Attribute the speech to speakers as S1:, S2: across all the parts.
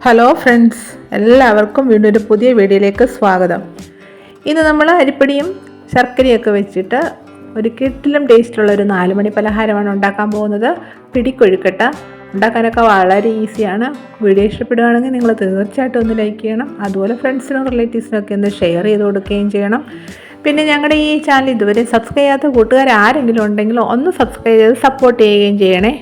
S1: Hello friends, എല്ലാവർക്കും വീണ്ടും ഒരു പുതിയ വീഡിയോയിലേക്ക് സ്വാഗതം. ഇന്ന് നമ്മൾ അരിപ്പൊടിയും ശർക്കരയൊക്കെ വെച്ചിട്ട് ഒരു കിട്ടിലും ടേസ്റ്റുള്ള ഒരു 4 മണി പലഹാരമാണ് ഉണ്ടാക്കാൻ പോകുന്നത്. പിടിക്കൊഴുക്കട്ട ഉണ്ടാക്കാനൊക്കെ വളരെ ഈസിയാണ്. വീഡിയോ ഇഷ്ടപ്പെടുകയാണെങ്കിൽ നിങ്ങൾ തീർച്ചയായിട്ടും ഒന്ന് ലൈക്ക് ചെയ്യണം. അതുപോലെ ഫ്രണ്ട്സിനും റിലേറ്റീവ്സിനൊക്കെ ഒന്ന് ഷെയർ ചെയ്ത് കൊടുക്കുകയും ചെയ്യണം. പിന്നെ ഞങ്ങളുടെ ഈ ചാനൽ ഇതുവരെ സബ്സ്ക്രൈബ് ചെയ്യാത്ത കൂട്ടുകാർ ആരെങ്കിലും ഉണ്ടെങ്കിൽ ഒന്ന് സബ്സ്ക്രൈബ് ചെയ്ത് സപ്പോർട്ട് ചെയ്യുകയും ചെയ്യണേ.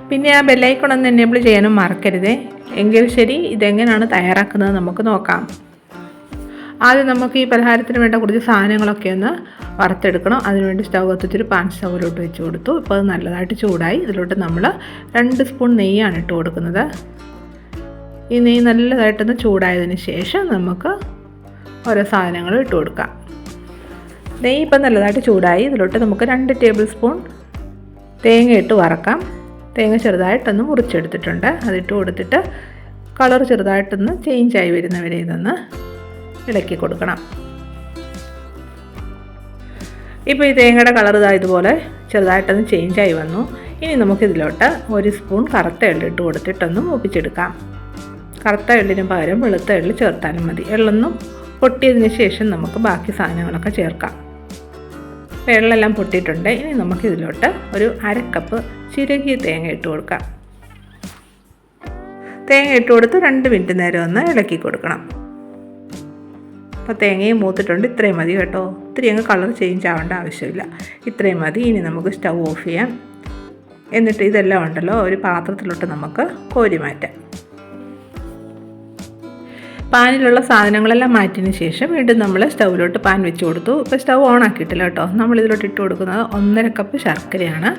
S1: പിന്നെ ആ ബെല്ലൈക്കൺ ഒന്ന് എനേബിൾ ചെയ്യാനും മറക്കരുതേ. എങ്കിൽ ശരി, ഇതെങ്ങനെയാണ് തയ്യാറാക്കുന്നത് നമുക്ക് നോക്കാം. ആദ്യം നമുക്ക് ഈ പലഹാരത്തിന് വേണ്ട കുറച്ച് സാധനങ്ങളൊക്കെ ഒന്ന് വറുത്തെടുക്കണം. അതിനുവേണ്ടി സ്റ്റൗ കത്തിച്ചൊരു പാൻ സ്റ്റൗവിലോട്ട് വെച്ച് കൊടുത്തു. ഇപ്പോൾ അത് നല്ലതായിട്ട് ചൂടായി. ഇതിലോട്ട് നമ്മൾ 2 സ്പൂൺ നെയ്യാണ് ഇട്ട് കൊടുക്കുന്നത്. ഈ നെയ്യ് നല്ലതായിട്ടൊന്ന് ചൂടായതിന് ശേഷം നമുക്ക് ഓരോ സാധനങ്ങളും ഇട്ട് കൊടുക്കാം. നെയ്യ് ഇപ്പം നല്ലതായിട്ട് ചൂടായി. ഇതിലോട്ട് നമുക്ക് 2 ടേബിൾ സ്പൂൺ തേങ്ങ ഇട്ട് വറക്കാം. തേങ്ങ ചെറുതായിട്ടൊന്ന് മുറിച്ചെടുത്തിട്ടുണ്ട്. അതിട്ട് കൊടുത്തിട്ട് കളർ ചെറുതായിട്ടൊന്ന് ചേഞ്ചായി വരുന്നവരെ ഇതൊന്ന് ഇളക്കി കൊടുക്കണം. ഇപ്പോൾ ഈ തേങ്ങയുടെ കളർ ഇതുപോലെ ചെറുതായിട്ടൊന്ന് ചേഞ്ചായി വന്നു. ഇനി നമുക്കിതിലോട്ട് 1 സ്പൂൺ കറുത്ത എള്ള് ഇട്ട് കൊടുത്തിട്ടൊന്ന് മൂപ്പിച്ചെടുക്കാം. കറുത്ത എള്ളിന് പകരം വെളുത്ത എള്ള് ചേർത്താലും മതി. എള്ളൊന്നും പൊട്ടിയതിന് ശേഷം നമുക്ക് ബാക്കി സാധനങ്ങളൊക്കെ ചേർക്കാം. വെള്ളമെല്ലാം പൊട്ടിയിട്ടുണ്ട്. ഇനി നമുക്കിതിലോട്ട് ഒരു 1/2 കപ്പ് ചിരകിയ തേങ്ങ ഇട്ട് കൊടുക്കാം. തേങ്ങ ഇട്ട് കൊടുത്ത് 2 മിനിറ്റ് നേരം ഒന്ന് ഇളക്കി കൊടുക്കണം. അപ്പോൾ തേങ്ങയും മൂത്തിട്ടുണ്ട്. ഇത്രയും മതി കേട്ടോ. ഇത്തിരി അങ്ങ് കളർ ചേഞ്ച് ആവേണ്ട ആവശ്യമില്ല. ഇത്രയും മതി. ഇനി നമുക്ക് സ്റ്റൗ ഓഫ് ചെയ്യാം. എന്നിട്ട് ഇതെല്ലാം ഉണ്ടല്ലോ ഒരു പാത്രത്തിലോട്ട് നമുക്ക് കോരി മാറ്റാം. പാനിലുള്ള സാധനങ്ങളെല്ലാം മാറ്റിയതിന് ശേഷം വീണ്ടും നമ്മൾ സ്റ്റൗവിലോട്ട് പാൻ വെച്ച് കൊടുത്തു. ഇപ്പോൾ സ്റ്റൗ ഓൺ ആക്കിയിട്ടില്ല കേട്ടോ. നമ്മളിതിലോട്ട് ഇട്ട് കൊടുക്കുന്നത് 1.5 കപ്പ് ശർക്കരയാണ്.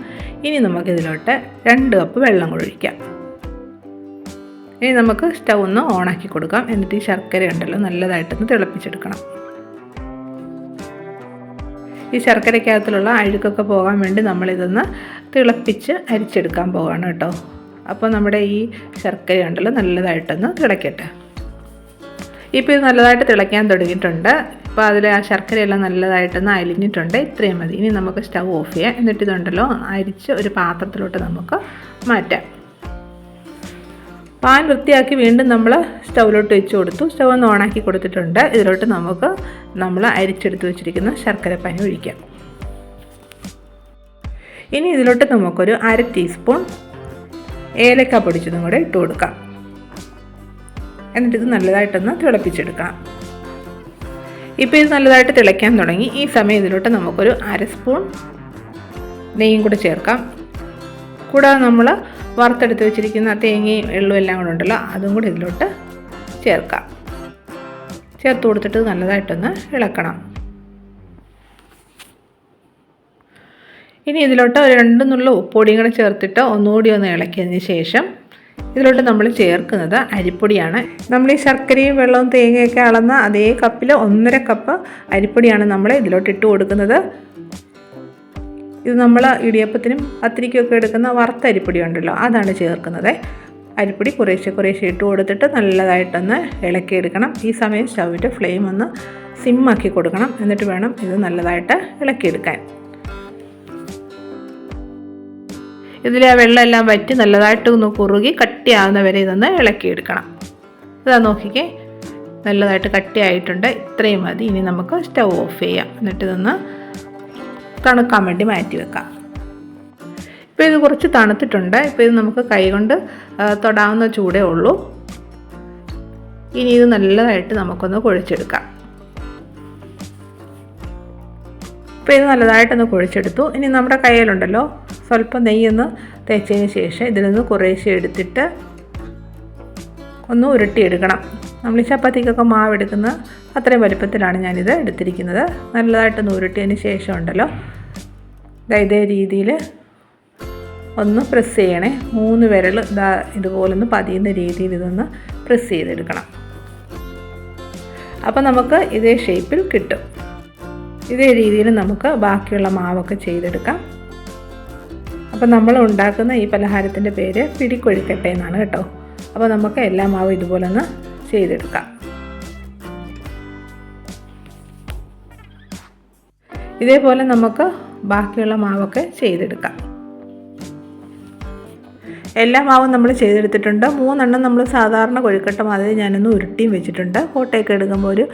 S1: ഇനി നമുക്കിതിലോട്ട് 2 കപ്പ് വെള്ളം കൂടി ഒഴിക്കാം. ഇനി നമുക്ക് സ്റ്റൗ ഒന്ന് ഓണാക്കി കൊടുക്കാം. എന്നിട്ട് ഈ ശർക്കര ഉണ്ടല്ലോ നല്ലതായിട്ടൊന്ന് തിളപ്പിച്ചെടുക്കണം. ഈ ശർക്കരയ്ക്കകത്തുള്ള അഴുക്കൊക്കെ പോകാൻ വേണ്ടി നമ്മളിതൊന്ന് തിളപ്പിച്ച് അരിച്ചെടുക്കാൻ പോവുകയാണ് കേട്ടോ. അപ്പോൾ നമ്മുടെ ഈ ശർക്കര ഉണ്ടല്ലോ നല്ലതായിട്ടൊന്ന് തിളക്കട്ടെ. ഇപ്പോൾ ഇത് നല്ലതായിട്ട് തിളയ്ക്കാൻ തുടങ്ങിയിട്ടുണ്ട്. ഇപ്പോൾ അതിൽ ആ ശർക്കരയെല്ലാം നല്ലതായിട്ടൊന്ന് അലിഞ്ഞിട്ടുണ്ട്. ഇത്രയും മതി. ഇനി നമുക്ക് സ്റ്റൗ ഓഫ് ചെയ്യാം. എന്നിട്ട് ഇതുണ്ടല്ലോ അരിച്ച് ഒരു പാത്രത്തിലോട്ട് നമുക്ക് മാറ്റാം. പാൻ വൃത്തിയാക്കി വീണ്ടും നമ്മൾ സ്റ്റൗവിലോട്ട് വെച്ച് കൊടുത്തു. സ്റ്റൗ ഒന്ന് ഓണാക്കി കൊടുത്തിട്ടുണ്ട്. ഇതിലോട്ട് നമുക്ക് നമ്മൾ അരിച്ചെടുത്ത് വെച്ചിരിക്കുന്ന ശർക്കരപ്പാനി ഒഴിക്കാം. ഇനി ഇതിലോട്ട് നമുക്കൊരു 1/2 ടീസ്പൂൺ ഏലക്ക പൊടിച്ചതും കൂടെ ഇട്ട് കൊടുക്കാം. എന്നിട്ടിത് നല്ലതായിട്ടൊന്ന് തിളപ്പിച്ചെടുക്കണം. ഇപ്പോൾ ഇത് നല്ലതായിട്ട് തിളയ്ക്കാൻ തുടങ്ങി. ഈ സമയം ഇതിലോട്ട് നമുക്കൊരു 1/2 സ്പൂൺ നെയ്യും കൂടെ ചേർക്കാം. കൂടാതെ നമ്മൾ വറുത്തെടുത്ത് വെച്ചിരിക്കുന്ന തേങ്ങയും എള്ളും എല്ലാം കൂടെ ഉണ്ടല്ലോ അതും കൂടെ ഇതിലോട്ട് ചേർക്കാം. ചേർത്ത് കൊടുത്തിട്ട് നല്ലതായിട്ടൊന്ന് ഇളക്കണം. ഇനി ഇതിലോട്ട് 2 നുള്ള ഉപ്പൊടിയും കൂടെ ചേർത്തിട്ട് ഒന്നുകൂടി ഒന്ന് ഇളക്കിയതിന് ശേഷം ഇതിലോട്ട് നമ്മൾ ചേർക്കുന്നത് അരിപ്പൊടിയാണ്. നമ്മൾ ഈ ശർക്കരയും വെള്ളവും തേങ്ങയൊക്കെ അളന്ന അതേ കപ്പിൽ 1.5 കപ്പ് അരിപ്പൊടിയാണ് നമ്മൾ ഇതിലോട്ട് ഇട്ട് കൊടുക്കുന്നത്. ഇത് നമ്മൾ ഇടിയപ്പത്തിനും പത്തിരിക്കൊക്കെ എടുക്കുന്ന വറുത്ത അരിപ്പൊടി ഉണ്ടല്ലോ അതാണ് ചേർക്കുന്നത്. അരിപ്പൊടി കുറേശ്ശെ ഇട്ട് കൊടുത്തിട്ട് നല്ലതായിട്ടൊന്ന് ഇളക്കിയെടുക്കണം. ഈ സമയം സ്റ്റൗവിൻ്റെ ഫ്ലെയിം ഒന്ന് സിമ്മാക്കി കൊടുക്കണം. എന്നിട്ട് വേണം ഇത് നല്ലതായിട്ട് ഇളക്കിയെടുക്കാൻ. ഇതിലെ ആ വെള്ളമെല്ലാം വറ്റി നല്ലതായിട്ട് ഒന്ന് കുറുകി കട്ടിയാവുന്ന വരെ ഇതൊന്ന് ഇളക്കിയെടുക്കണം. ഇതാ നോക്കിക്കേ, നല്ലതായിട്ട് കട്ടിയായിട്ടുണ്ട്. ഇത്രയും മതി. ഇനി നമുക്ക് സ്റ്റൗ ഓഫ് ചെയ്യാം. എന്നിട്ട് ഇതൊന്ന് തണുക്കാൻ വേണ്ടി മാറ്റി വെക്കാം. ഇപ്പോൾ ഇത് കുറച്ച് തണുത്തിട്ടുണ്ട്. ഇപ്പോൾ ഇത് നമുക്ക് കൈകൊണ്ട് തൊടാവുന്ന ചൂടേ ഉള്ളൂ. ഇനി ഇത് നല്ലതായിട്ട് നമുക്കൊന്ന് കുഴച്ചെടുക്കാം. ഇപ്പോൾ ഇത് നല്ലതായിട്ടൊന്ന് കുഴച്ചെടുത്തു. ഇനി നമ്മുടെ കയ്യിലുണ്ടല്ലോ സ്വല്പം നെയ്യൊന്ന് തേച്ചതിന് ശേഷം ഇതിൽ നിന്ന് കുറേശ്ശെ എടുത്തിട്ട് ഒന്ന് ഉരുട്ടിയെടുക്കണം. നമ്മൾ ഈ ചപ്പാത്തിക്കൊക്കെ മാവ് എടുക്കുന്ന അത്രയും വലുപ്പത്തിലാണ് ഞാനിത് എടുത്തിരിക്കുന്നത്. നല്ലതായിട്ടൊന്ന് ഉരുട്ടിയതിന് ശേഷം ഉണ്ടല്ലോ ഇതേ രീതിയിൽ ഒന്ന് പ്രസ് ചെയ്യണേ. 3 വിരൽ ഇതുപോലൊന്ന് പതിയുന്ന രീതിയിൽ ഇതൊന്ന് പ്രസ് ചെയ്തെടുക്കണം. അപ്പോൾ നമുക്ക് ഇതേ ഷേപ്പിൽ കിട്ടും. ഇതേ രീതിയിൽ നമുക്ക് ബാക്കിയുള്ള മാവൊക്കെ ചെയ്തെടുക്കാം. അപ്പോൾ നമ്മൾ ഉണ്ടാക്കുന്ന ഈ പലഹാരത്തിൻ്റെ പേര് പിടിക്കൊഴുക്കട്ട എന്നാണ് കേട്ടോ. അപ്പോൾ നമുക്ക് എല്ലാ മാവും ഇതുപോലെ ഒന്ന് ചെയ്തെടുക്കാം. ഇതേപോലെ നമുക്ക് ബാക്കിയുള്ള മാവൊക്കെ ചെയ്തെടുക്കാം. എല്ലാ മാവും നമ്മൾ ചെയ്തെടുത്തിട്ടുണ്ട്. 3 നമ്മൾ സാധാരണ കൊഴുക്കട്ട മാതിരി ഞാനൊന്ന് ഉരുട്ടിയും വെച്ചിട്ടുണ്ട്. ഫോട്ടോയൊക്കെ എടുക്കുമ്പോൾ ഒരു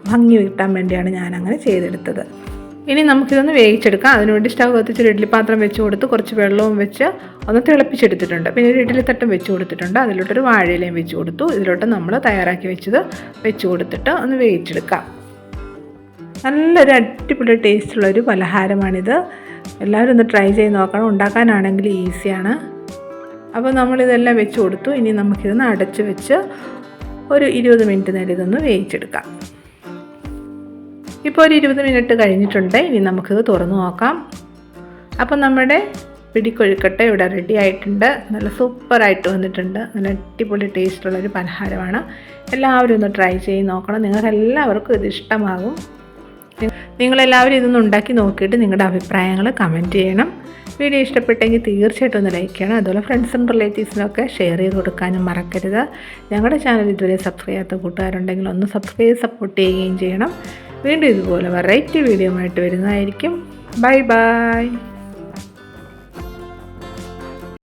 S1: ഭംഗി കിട്ടാൻ വേണ്ടിയാണ് ഞാനങ്ങനെ ചെയ്തെടുത്തത്. ഇനി നമുക്കിതൊന്ന് വേവിച്ചെടുക്കാം. അതിനുവേണ്ടി സ്റ്റവ് കത്തിച്ചൊരു ഇഡ്ഡലി പാത്രം വെച്ച് കൊടുത്ത് കുറച്ച് വെള്ളവും വെച്ച് ഒന്ന് തിളപ്പിച്ചെടുത്തിട്ടുണ്ട്. പിന്നെ ഒരു ഇഡ്ഡലി തട്ടും വെച്ച് കൊടുത്തിട്ടുണ്ട്. അതിലോട്ടൊരു വാഴയിലയും വെച്ച് കൊടുത്തു. ഇതിലോട്ട് നമ്മൾ തയ്യാറാക്കി വെച്ചത് വെച്ച് കൊടുത്തിട്ട് ഒന്ന് വേവിച്ചെടുക്കാം. നല്ലൊരു അടിപൊളി ടേസ്റ്റുള്ളൊരു പലഹാരമാണിത്. എല്ലാവരും ഒന്ന് ട്രൈ ചെയ്ത് നോക്കണം. ഉണ്ടാക്കാനാണെങ്കിൽ ഈസിയാണ്. അപ്പോൾ നമ്മളിതെല്ലാം വെച്ച് കൊടുത്തു. ഇനി നമുക്കിതൊന്ന് അടച്ച് വെച്ച് ഒരു 20 മിനിറ്റ് നേരം ഇതൊന്ന് വേവിച്ചെടുക്കാം. ഇപ്പോൾ ഒരു 20 മിനിറ്റ് കഴിഞ്ഞിട്ടുണ്ട്. ഇനി നമുക്കിത് തുറന്നു നോക്കാം. അപ്പോൾ നമ്മുടെ പിടിക്കൊഴുക്കട്ട ഇവിടെ റെഡി ആയിട്ടുണ്ട്. നല്ല സൂപ്പറായിട്ട് വന്നിട്ടുണ്ട്. നല്ല അടിപൊളി ടേസ്റ്റുള്ളൊരു പലഹാരമാണ്. എല്ലാവരും ഒന്ന് ട്രൈ ചെയ്ത് നോക്കണം. നിങ്ങൾക്കെല്ലാവർക്കും ഇത് ഇഷ്ടമാകും. നിങ്ങളെല്ലാവരും ഇതൊന്ന് ഉണ്ടാക്കി നോക്കിയിട്ട് നിങ്ങളുടെ അഭിപ്രായങ്ങൾ കമൻറ്റ് ചെയ്യണം. വീഡിയോ ഇഷ്ടപ്പെട്ടെങ്കിൽ തീർച്ചയായിട്ടും ഒന്ന് ലൈക്ക് ചെയ്യണം. അതുപോലെ ഫ്രണ്ട്സിനും റിലേറ്റീവ്സിനൊക്കെ ഷെയർ ചെയ്ത് കൊടുക്കാനും മറക്കരുത്. ഞങ്ങളുടെ ചാനൽ ഇതുവരെ സബ്സ്ക്രൈബ് ചെയ്യാത്ത കൂട്ടുകാരുണ്ടെങ്കിൽ ഒന്ന് സബ്സ്ക്രൈബ് സപ്പോർട്ട് ചെയ്യുകയും ചെയ്യണം. വീണ്ടും ഇതുപോലെ വെറൈറ്റി വീഡിയോ ആയിട്ട് വരുന്നതായിരിക്കും. Bye bye.